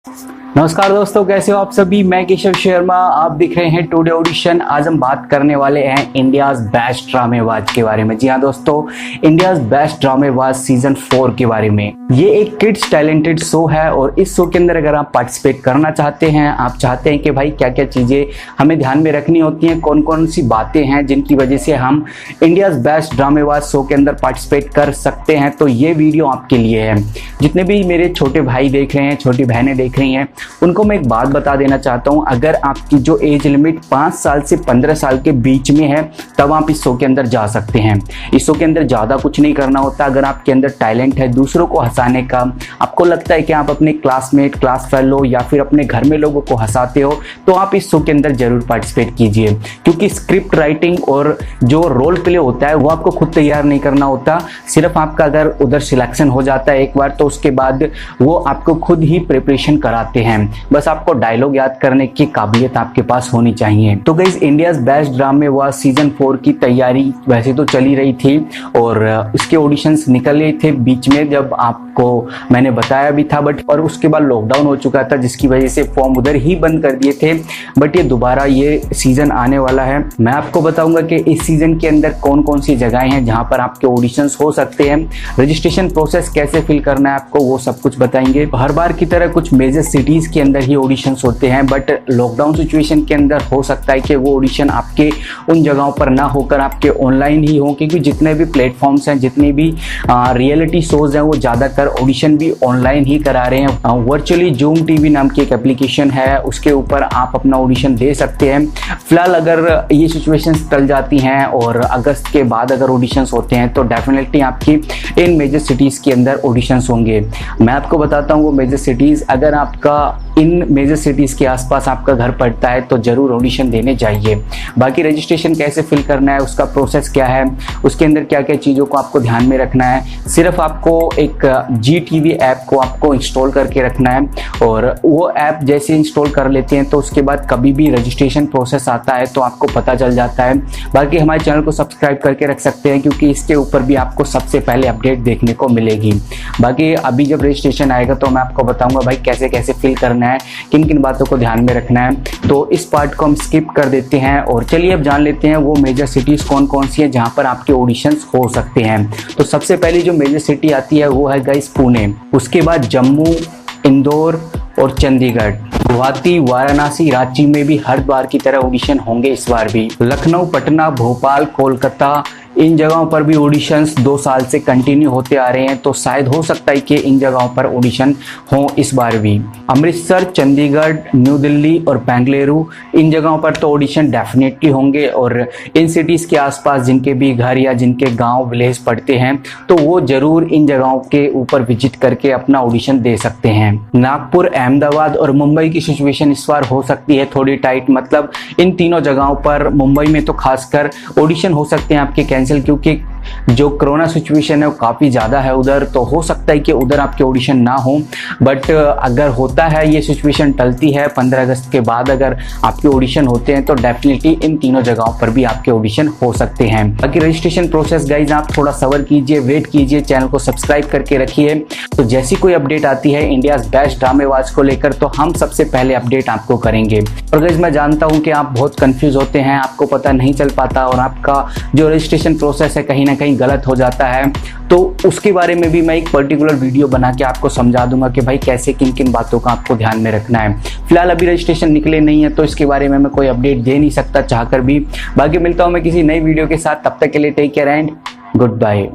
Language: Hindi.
नमस्कार दोस्तों, कैसे हो आप सभी। मैं केशव शर्मा, आप दिख रहे हैं टुडे ऑडिशन। आज हम बात करने वाले हैं इंडियाज बेस्ट ड्रामेबाज के बारे में। जी हाँ दोस्तों, इंडियाज बेस्ट ड्रामेबाज सीजन 4 के बारे में। ये एक किड्स टैलेंटेड शो है और इस शो के अंदर अगर आप पार्टिसिपेट करना चाहते हैं, आप चाहते हैं कि भाई क्या क्या चीजें हमें ध्यान में रखनी होती हैं, कौन कौन सी बातें हैं जिनकी वजह से हम इंडियाज बेस्ट ड्रामेबाज शो के अंदर पार्टिसिपेट कर सकते हैं, तो ये वीडियो आपके लिए है। जितने भी मेरे छोटे भाई देख रहे हैं, छोटी बहनें देख रही हैं, उनको मैं एक बात बता देना चाहता हूं, अगर आपकी जो एज लिमिट 5 साल से 15 साल के बीच में है तब आप इस शो के अंदर जा सकते हैं। इस शो के अंदर ज़्यादा कुछ नहीं करना होता। अगर आपके अंदर टैलेंट है दूसरों को हंसाने का, आपको लगता है कि आप अपने क्लासमेट, क्लास फेलो या फिर अपने घर में लोगों को हंसाते हो, तो आप इस शो के अंदर जरूर पार्टिसिपेट कीजिए। क्योंकि स्क्रिप्ट राइटिंग और जो रोल प्ले होता है वो आपको खुद तैयार नहीं करना होता। सिर्फ आपका अगर उधर सिलेक्शन हो जाता है एक बार, तो उसके बाद वो आपको खुद ही प्रिपरेशन कराते हैं। बस आपको डायलॉग याद करने की काबिलियत आपके पास होनी चाहिए। तो गाइस, इंडियाज बेस्ट ड्रामेबाज सीजन 4 की तैयारी वैसे तो चली रही थी और उसके ऑडिशंस निकले थे बीच में, जब आपको मैंने बताया भी था, बट और उसके बाद लॉकडाउन हो चुका था जिसकी वजह से फॉर्म उधर ही बंद कर दिए थे। बट ये दोबारा ये सीजन आने वाला है। मैं आपको बताऊंगा कि इस सीजन के अंदर कौन कौन सी जगहें हैं जहां पर आपके ऑडिशंस हो सकते हैं, रजिस्ट्रेशन प्रोसेस कैसे फिल करना है आपको, वो सब कुछ बताएंगे। हर बार की तरह कुछ मेजर सिटीज के अंदर ही ऑडिशंस होते हैं, बट लॉकडाउन सिचुएशन के अंदर हो सकता है कि वो ऑडिशन आपके उन जगहों पर ना होकर आपके ऑनलाइन ही हो, क्योंकि जितने भी प्लेटफॉर्म्स हैं, जितने भी रियलिटी शोज हैं, वो ज़्यादातर ऑडिशन भी ऑनलाइन ही करा रहे हैं। वर्चुअली जूम टीवी नाम की एक एप्लीकेशन है, उसके ऊपर आप अपना ऑडिशन दे सकते हैं। फिलहाल अगर ये सिचुएशंस टल जाती हैं और अगस्त के बाद अगर ऑडिशंस होते हैं, तो डेफिनेटली आपकी इन मेजर सिटीज़ के अंदर ऑडिशंस होंगे। मैं आपको बताता हूँ वो मेजर सिटीज़, अगर आपका इन मेजर सिटीज़ के आसपास आपका घर पड़ता है तो ज़रूर ऑडिशन देने जाइए। बाकी रजिस्ट्रेशन कैसे फिल करना है, उसका प्रोसेस क्या है, उसके अंदर क्या क्या चीज़ों को आपको ध्यान में रखना है, सिर्फ आपको एक GTV ऐप को आपको इंस्टॉल करके रखना है। और वो ऐप जैसे इंस्टॉल कर लेते हैं तो उसके बाद कभी भी रजिस्ट्रेशन प्रोसेस आता है तो आपको पता चल जाता है। बाकी हमारे चैनल को सब्सक्राइब करके रख सकते हैं, क्योंकि इसके ऊपर भी आपको सबसे पहले अपडेट देखने को मिलेगी। बाकी अभी जब रजिस्ट्रेशन आएगा तो मैं आपको बताऊंगा भाई कैसे कैसे फिल करना है, किन किन बातों को ध्यान में रखना है। तो इस पार्ट को हम स्किप कर देते हैं और चलिए अब जान लेते हैं वो मेजर सिटीज कौन कौन सी है जहां पर आपके ऑडिशंस हो सकते हैं। तो सबसे पहली जो मेजर सिटी आती है वो है गाइस पुणे, उसके बाद जम्मू, इंदौर और चंडीगढ़, गुवाहाटी, वाराणसी, रांची में भी हर बार की तरह ऑडिशन होंगे इस बार भी। लखनऊ, पटना, भोपाल, कोलकाता, इन जगहों पर भी ऑडिशंस 2 साल से कंटिन्यू होते आ रहे हैं, तो शायद हो सकता है कि इन जगहों पर ऑडिशन हो इस बार भी। अमृतसर, चंडीगढ़, न्यू दिल्ली और बेंगलुरु, इन जगहों पर तो ऑडिशन डेफिनेटली होंगे। और इन सिटीज़ के आसपास जिनके भी घर या जिनके गांव विलेज पड़ते हैं, तो वो जरूर इन जगहों के ऊपर विजिट करके अपना ऑडिशन दे सकते हैं। नागपुर, अहमदाबाद और मुंबई की सिचुएशन इस बार हो सकती है थोड़ी टाइट, मतलब इन तीनों जगहों पर, मुंबई में तो खासकर ऑडिशन हो सकते हैं आपके कैंसिल, क्योंकि जो कोरोना सिचुएशन है वो काफ़ी ज़्यादा है उधर, तो हो सकता है कि उधर आपके ऑडिशन ना हो। बट अगर होता है, ये सिचुएशन टलती है 15 अगस्त के बाद अगर आपके ऑडिशन होते हैं, तो डेफिनेटली इन तीनों जगहों पर भी आपके ऑडिशन हो सकते हैं। बाकी रजिस्ट्रेशन प्रोसेस गाइज आप थोड़ा सब्र कीजिए, वेट कीजिए, चैनल को सब्सक्राइब करके रखिए। तो जैसी कोई अपडेट आती है इंडियाज बेस्ट ड्रामेबाज को लेकर, तो हम सबसे पहले अपडेट आपको करेंगे। और गाइज मैं जानता हूँ कि आप बहुत कंफ्यूज होते हैं, आपको पता नहीं चल पाता और आपका जो रजिस्ट्रेशन प्रोसेस है कहीं ना कहीं गलत हो जाता है, तो उसके बारे में भी मैं एक पर्टिकुलर वीडियो बना के आपको समझा दूंगा कि भाई कैसे किन किन बातों का आपको ध्यान में रखना है। फिलहाल अभी रजिस्ट्रेशन निकले नहीं है तो इसके बारे में मैं कोई अपडेट दे नहीं सकता चाहकर भी। बाकी मिलता हूं मैं किसी नई वीडियो के साथ, तब तक के लिए take care and good bye.